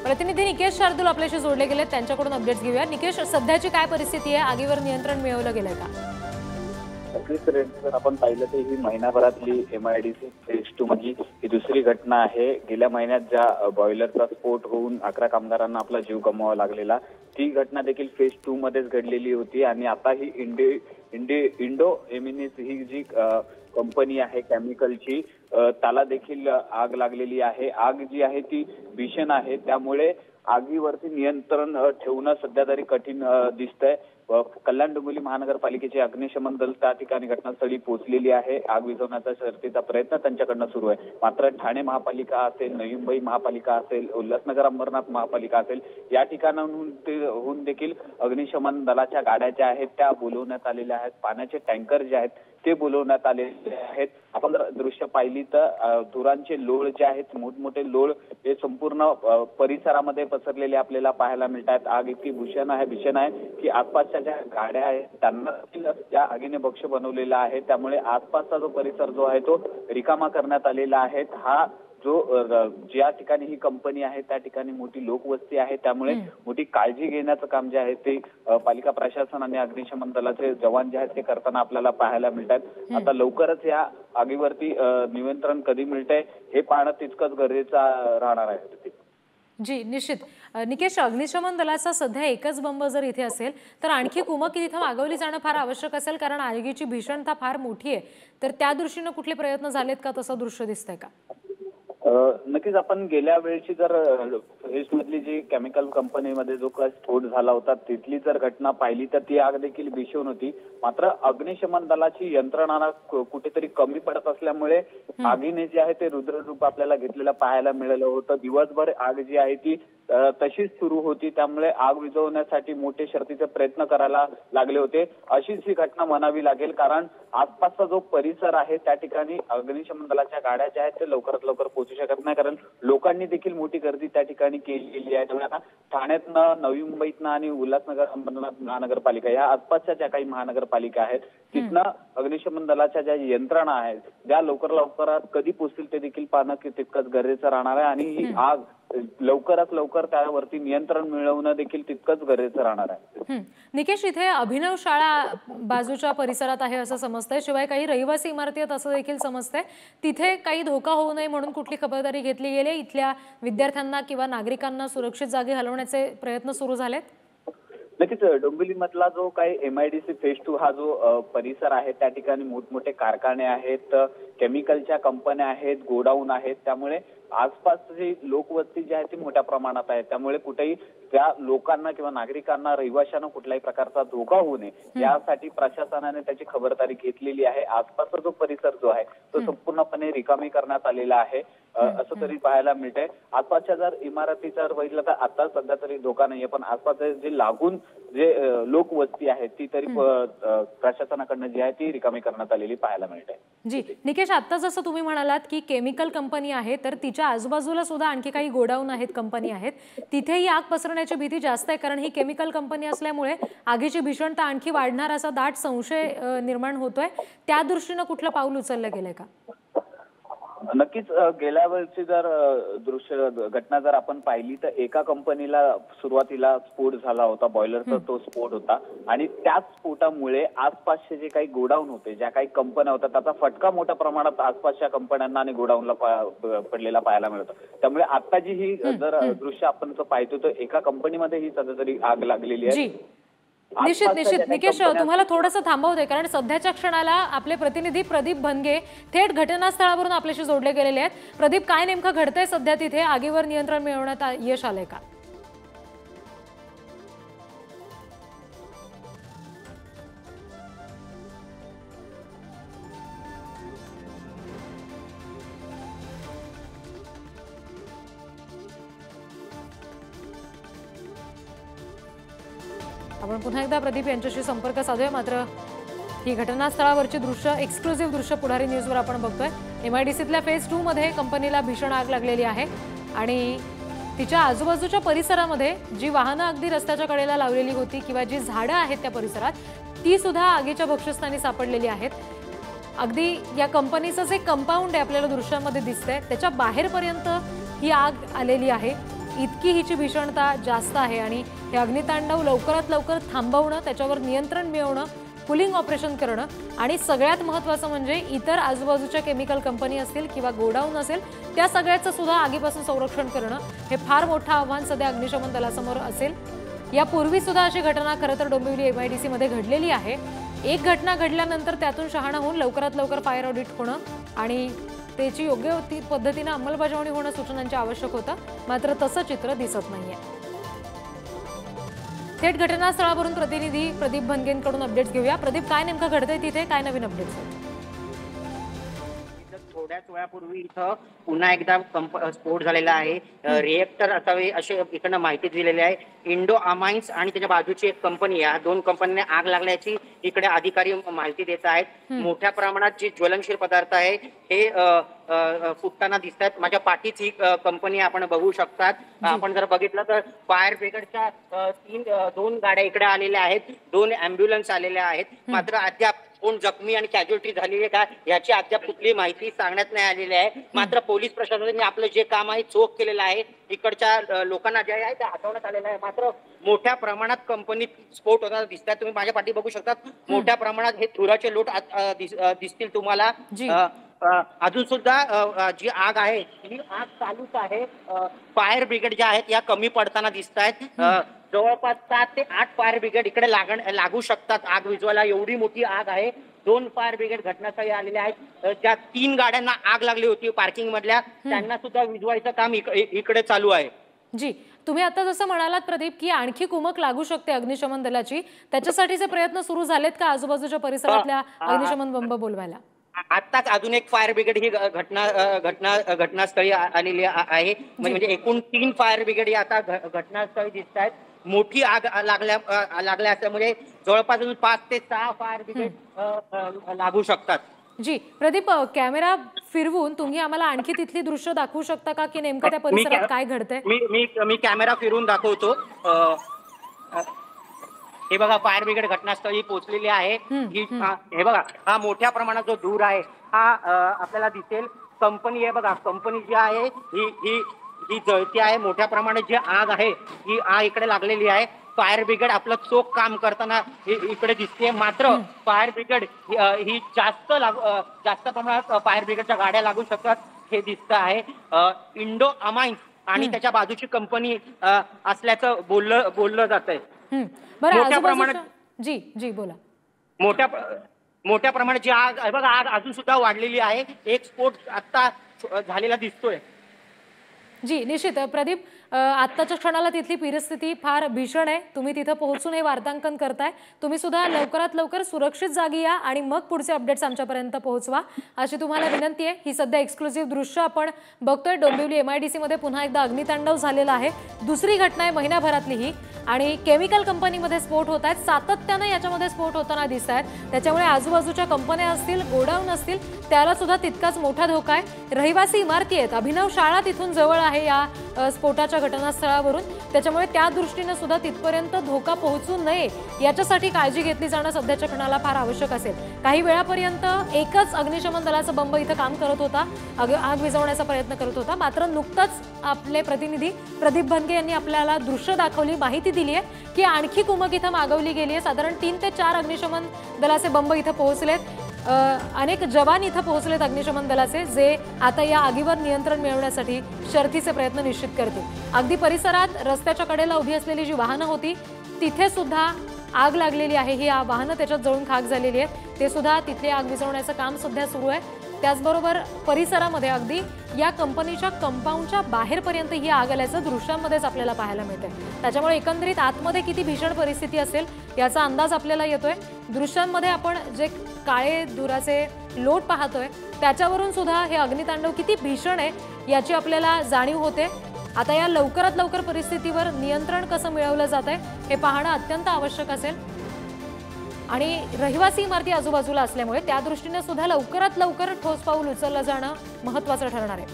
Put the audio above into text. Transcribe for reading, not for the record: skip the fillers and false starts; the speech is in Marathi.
प्रतिनिधी निकेश शार्दूल आपल्याशी जोडले गेले, त्यांच्याकडून अपडेट्स घेऊया। निकेश, सध्याची काय परिस्थिती आहे? आगीवर नियंत्रण मिळवलं गेलंय का? नक्कीच जर आपण पाहिलं तर ही महिनाभरातली MIDC फेज 2 मधली ही दुसरी घटना आहे। गेल्या महिन्यात ज्या बॉयलरचा स्फोट होऊन 11 कामगारांना आपला जीव गमवावा लागलेला, ती घटना देखील फेज 2 मध्येच घडलेली होती। आणि आता ही इंडो एमिनिस ही जी कंपनी आहे केमिकलची, त्याला देखील आग लागलेली आहे। आग जी आहे ती भीषण आहे, त्यामुळे आगीवरती नियंत्रण ठेवणं सध्या तरी कठीण दिसतंय। कल्याण डोंबिवली महानगरपालिकेचे अग्निशमन दल त्या ठिकाणी घटनास्थळी पोहोचलेली आहे। आग विझवण्याचा शर्थीचा प्रयत्न त्यांच्याकडनं सुरू आहे। मात्र ठाणे महापालिका असेल, नवी मुंबई महापालिका असेल, उल्हासनगर अंबरनाथ महापालिका असेल, या ठिकाणाहून देखील अग्निशमन दलाच्या गाड्या ज्या आहेत त्या बोलवण्यात आलेल्या आहेत। पाण्याचे टँकर जे आहेत ते बोलवण्यात आलेले आहेत। आपण जर दृश्य पाहिली तर धुरांचे लोळ जे आहेत, मोठमोठे लोळ हे संपूर्ण परिसरामध्ये पसरलेले आपल्याला पाहायला मिळतात। आग इतकी भीषण आहे की आसपासच्या ज्या गाड्या आहेत त्यांना या आगीने भक्ष्य बनवलेला आहे। त्यामुळे आसपासचा जो परिसर जो आहे तो रिकामा करण्यात आलेला आहे। हा जो ज्या ठिकाणी ही कंपनी आहे त्या ठिकाणी मोठी लोकवस्ती आहे, त्यामुळे मोठी काळजी घेण्याचं काम जे आहे ते पालिका प्रशासन आणि अग्निशमन दलाचे जवान जे आहेत ते करताना आपल्याला पाहायला मिळतात। आता लवकरच या आगीवरती नियंत्रण कधी मिळतंय हे पाहणं तितकंच गरजेचं राहणार आहे। जी निश्चित। निकेश, अग्निशमन दलाचा सध्या एकच बंब जर इथे असेल तर आणखी कुमक इथे मागवली जाणं फार आवश्यक असेल, कारण आगीची भीषणता फार मोठी आहे। तर त्या दृष्टीने कुठले प्रयत्न झालेत का, तसं दृश्य दिसतंय का? नक्कीच आपण गेल्या वेळची जर मधली जी केमिकल कंपनीमध्ये जो काही स्फोट झाला होता तिथली जर घटना पाहिली तर ती आग देखील भीषण होती। मात्र अग्निशमन दलाची यंत्रणा कुठेतरी कमी पडत असल्यामुळे आगीने जे आहे ते रुद्ररूप आपल्याला घेतलेलं पाहायला मिळालं होतं। दिवसभर आग जी आहे ती तशीच सुरू होती, त्यामुळे आग विझवण्यासाठी मोठे शर्थीचे प्रयत्न करायला लागले होते। अशीच ही घटना म्हणावी लागेल, कारण आसपासचा जो परिसर आहे त्या ठिकाणी अग्निशमन दलाच्या गाड्या ज्या आहेत ते लवकरात लवकर पोहोचू शकत नाही, कारण लोकांनी देखील मोठी गर्दी त्या ठिकाणी केलेली आहे। त्यामुळे आता ठाण्यातनं, नवी मुंबईतनं आणि उल्हासनगर अंबरनाथ महानगरपालिका या आसपासच्या ज्या काही महानगरपालिका आहेत तिथनं अग्निशमन दलाच्या ज्या यंत्रणा आहेत त्या लवकरात कधी पोहोचतील ते देखील पाहणं तितकंच गरजेचं राहणार आहे। आणि ही आग लवकरात लवकर त्यावरती नियंत्रण मिळवणं देखील तितकंच गरजेचं राहणार आहे। निकेश, इथे अभिनव शाळा बाजूच्या परिसरात आहे असं समजतंय, शिवाय काही रहिवासी इमारती आहेत असं देखील समजतंय। तिथे काही धोका होऊ नये म्हणून कुठली खबरदारी घेतली गेली? इथल्या विद्यार्थ्यांना किंवा नागरिकांना सुरक्षित जागी हलवण्याचे प्रयत्न सुरू झालेत? नक्कीच डोंबिवली मधला जो काही MIDC फेज 2 हा जो परिसर आहे त्या ठिकाणी मोठमोठे कारखाने आहेत, केमिकलच्या कंपन्या आहेत, गोडाऊन आहेत, त्यामुळे आसपासची लोकवस्ती जी आहे ती मोठ्या प्रमाणात आहे। त्यामुळे कुठेही त्या लोकांना किंवा नागरिकांना, रहिवाशांना कुठल्याही प्रकारचा धोका होऊ नये यासाठी प्रशासनाने त्याची खबरदारी घेतलेली आहे। आसपासचा जो परिसर जो आहे तो संपूर्णपणे रिकामी करण्यात आलेला आहे असं तरी पाहायला मिळतंय। आसपासच्या जर इमारतीचा जर बघितलं तर आता सध्या तरी धोका नाहीये, पण आसपासचे जे लागून जे लोकवस्ती आहे ती तरी प्रशासनाकडनं जी आहे ती रिकामी करण्यात आलेली पाहायला मिळते। जी निकेश, आता जसं तुम्ही म्हणालात की केमिकल कंपनी आहे, तर तिच्या आजूबाजूला सुद्धा आणखी काही गोडाऊन आहेत, कंपनी आहेत, तिथेही आग पसरण्याची भीती जास्त आहे, कारण ही केमिकल कंपनी असल्यामुळे आगीची भीषणता आणखी वाढणार असा दाट संशय निर्माण होतोय। त्या दृष्टीने कुठलं पाऊल उचललं गेलंय का? नक्कीच गेल्या वेळची जर घटना जर आपण पाहिली तर एका कंपनीला सुरुवातीला स्फोट झाला होता, बॉयलरचा तो स्फोट होता, आणि त्याच स्फोटामुळे आसपासचे जे काही गोडाऊन होते, ज्या काही कंपन्या होत्या, त्याचा फटका मोठ्या प्रमाणात आसपासच्या कंपन्यांना आणि गोडाऊनला पडलेला पाहायला मिळतो। त्यामुळे आता जी ही जर दृश्य आपण पाहतो तर एका कंपनीमध्ये ही सध्या तरी आग लागलेली आहे। निश्चित निकेश, तुम्हाला थोडंसं थांबवते, कारण सध्याच्या क्षणाला आपले प्रतिनिधी प्रदीप भनगे थेट घटनास्थळावरून आपल्याशी जोडले गेलेले आहेत। प्रदीप, काय नेमकं घडतंय सध्या तिथे? आगीवर नियंत्रण मिळवण्यात यश आलंय का? आपण पुन्हा एकदा प्रदीप यांच्याशी संपर्क साधूया। मात्र ही घटनास्थळावरची दृश्य, एक्सक्लुझिव्ह दृश्य पुढारी न्यूजवर आपण बघतोय। MIDCतल्या फेज 2 मध्ये कंपनीला भीषण आग लागलेली आहे आणि तिच्या आजूबाजूच्या परिसरामध्ये जी वाहनं अगदी रस्त्याच्या कडेला लावलेली होती किंवा जी झाडं आहेत त्या परिसरात, ती सुद्धा आगीच्या भक्षस्थानी सापडलेली आहेत। अगदी या कंपनीचं जे कंपाऊंड आहे आपल्याला दृश्यामध्ये दिसतंय त्याच्या बाहेरपर्यंत ही आग आलेली आहे। इतकी हिची भीषणता जास्त आहे आणि हे अग्नितांडव लवकरात लवकर थांबवणं, त्याच्यावर नियंत्रण मिळवणं, कुलिंग ऑपरेशन करणं आणि सगळ्यात महत्त्वाचं म्हणजे इतर आजूबाजूच्या केमिकल कंपनी असतील किंवा गोडाऊन असेल त्या सगळ्याचं सुद्धा आगीपासून संरक्षण करणं हे फार मोठं आव्हान सध्या अग्निशमन दलासमोर असेल। यापूर्वी सुद्धा अशी घटना खरं तर डोंबिवली MIDC मध्ये घडलेली आहे। एक घटना घडल्यानंतर त्यातून शहाणा होऊन लवकरात लवकर फायर ऑडिट होणं आणि त्याची योग्य पद्धतीने अंमलबजावणी होणं सूचनांची आवश्यक होतं, मात्र तसं चित्र दिसत नाहीये। थेट घटनास्थळावरून प्रतिनिधी प्रदीप भनगेंकडून अपडेट्स घेऊया। प्रदीप, काय नेमकं घडतंय तिथे, काय नवीन अपडेट्स आहेत? थोड्याच वेळापूर्वी इथं पुन्हा एकदा स्फोट झालेला आहे। रिएक्टर असावे अशी इकडनं माहिती दिलेली आहे। इंडो अमाइन्स आणि त्याच्या बाजूची एक कंपनी, या दोन कंपन्यांना आग लागल्याची इकडे अधिकारी माहिती देत आहेत। मोठ्या प्रमाणात जे ज्वलनशील पदार्थ आहे हे फुटताना दिसत आहेत। माझ्या पाठीच ही कंपनी आपण बघू शकतात। आपण जर बघितलं तर फायर ब्रिगेडच्या 2 गाड्या इकडे आलेल्या आहेत, 2 अँब्युलन्स आलेल्या आहेत, मात्र अद्याप कोण जखमी आणि कॅज्युअल्टी झाली आहे का याची अद्याप कुठली माहिती सांगण्यात नाही आलेली आहे। मात्र पोलीस प्रशासनाने आपलं जे काम आहे चोख केलेलं आहे, इकडच्या लोकांना जे आहे ते हटवण्यात आलेलं आहे। मात्र मोठ्या प्रमाणात कंपनीत स्फोट होताना दिसतात। तुम्ही माझ्या पाठी बघू शकता, मोठ्या प्रमाणात हे धुराचे लोट दिसतील तुम्हाला। अजून सुद्धा जी आग आहे ही आग चालूच आहे। फायर ब्रिगेड ज्या आहेत या कमी पडताना दिसत आहेत। जवळपास 7 ते 8 फायर ब्रिगेड इकडे लागू शकतात आग विझवायला, एवढी मोठी आग आहे। 2 फायर ब्रिगेड घटनास्थळी आलेले आहेत। ज्या 3 गाड्यांना आग लागली होती पार्किंग मधल्या, त्यांना सुद्धा विझवायचं काम इकडे चालू आहे। जी, तुम्ही आता जसं म्हणालात प्रदीप की आणखी कुमक लागू शकते अग्निशमन दलाची, त्याच्यासाठीचे प्रयत्न सुरू झालेत का आजूबाजूच्या परिसरातल्या अग्निशमन बंब बोलवायला? आताच अजून एक फायर ब्रिगेड ही घटनास्थळी आलेली आहे। म्हणजे एकूण 3 फायर ब्रिगेड आता घटनास्थळी दिसत आहेत। मोठी आग लागल्या असल्यामुळे जवळपास 5 ते 6 फायर ब्रिगेड लागू शकतात। जी प्रदीप, कॅमेरा फिरवून तुम्ही आम्हाला आणखी तिथली दृश्य दाखवू शकता का की नेमकं त्या परिसरात काय घडतंय? मी कॅमेरा फिरवून दाखवतो। हे बघा, फायर ब्रिगेड घटनास्थळी पोहोचलेली आहे। हे बघा, हा मोठ्या प्रमाणात जो धूर आहे हा आपल्याला दिसेल। कंपनी आहे बघा, कंपनी जी आहे ही जळती आहे। मोठ्या प्रमाणात जी आग आहे ही आग इकडे लागलेली आहे। फायर ब्रिगेड आपलं चोख काम करताना इकडे दिसते, मात्र फायर ब्रिगेड ही जास्त प्रमाणात फायर ब्रिगेडच्या गाड्या लागू शकतात हे दिसत आहे। इंडो अमाइन्स आणि त्याच्या बाजूची कंपनी असल्याचं बोललं जात आहे। मोठ्या प्रमाणात जी बोला। मोठ्या प्रमाणात जी आग आहे बघा, आग अजून सुद्धा वाढलेली आहे। एक स्फोट आता झालेला दिसतोय। जी निश्चित प्रदीप, आत्ताच्या क्षणाला तिथली परिस्थिती फार भीषण आहे। तुम्ही तिथे पोहोचून हे वार्तांकन करताय, तुम्ही सुद्धा लवकरात लवकर सुरक्षित जागी या आणि मग पुढचे अपडेट्स आमच्यापर्यंत पोहोचवा अशी तुम्हाला विनंती आहे। ही सध्या एक्सक्लुसिव्ह दृश्य आपण बघतोय। डोंबिवली MIDC मध्ये पुन्हा एकदा अग्नितांडव झालेला आहे। दुसरी घटना आहे महिन्याभरातली ही, आणि केमिकल कंपनीमध्ये स्फोट होत आहेत। सातत्याने याच्यामध्ये स्फोट होताना दिसत आहेत। त्याच्यामुळे आजूबाजूच्या कंपन्या असतील, गोडाऊन असतील, त्याला सुद्धा तितकाच मोठा धोका आहे। रहिवासी इमारती आहेत, अभिनव शाळा तिथून जवळ आहे या स्फोटाच्या घटनास्थळावरून, त्याच्यामुळे त्या दृष्टीने सुद्धा तिथपर्यंत धोका पोहोचू नये याच्यासाठी काळजी घेतली जाणं सध्याच्या क्षणाला फार आवश्यक असेल। काही वेळापर्यंत एकच अग्निशमन दलाचा बंब इथं काम करत होता, आग विझवण्याचा प्रयत्न करत होता, मात्र नुकताच आपले प्रतिनिधी प्रदीप भनगे यांनी आपल्याला दृश्य दाखवली, माहिती दिली आहे की आणखी कुमक इथं मागवली गेली आहे। साधारण 3 ते 4 अग्निशमन दलाचे बंब इथं पोहोचलेत। अनेक जवान इथं पोहोचलेत अग्निशमन दलाचे, जे आता या आगीवर नियंत्रण मिळवण्यासाठी शर्थीचे प्रयत्न निश्चित करतील। अगदी परिसरात रस्त्याच्या कडेला उभी असलेली जी वाहनं होती तिथे सुद्धा आग लागलेली आहे। ही वाहनं त्याच्यात जळून खाक झालेली आहेत, ते सुद्धा तिथले आग विझवण्याचं काम सध्या सुरू आहे। त्याचबरोबर परिसरामध्ये अगदी या कंपनीच्या कंपाऊंडच्या बाहेरपर्यंत ही आग आल्याचं दृश्यांमध्येच आपल्याला पाहायला मिळते। त्याच्यामुळे एकंदरीत आतमध्ये किती भीषण परिस्थिती असेल याचा अंदाज आपल्याला येतोय। दृश्यांमध्ये आपण जे काळे धुराचे लोट पाहतोय त्याच्यावरून सुद्धा हे अग्नितांडव किती भीषण आहे याची आपल्याला जाणीव होते। आता या लवकरात लवकर परिस्थितीवर नियंत्रण कसं मिळवलं जातंय हे पाहणं अत्यंत आवश्यक असेल, आणि रहिवासी इमारती आजूबाजूला असल्यामुळे त्या दृष्टीने सुद्धा लवकरात लवकर ठोस पाऊल उचललं जाणं महत्त्वाचं ठरणार आहे।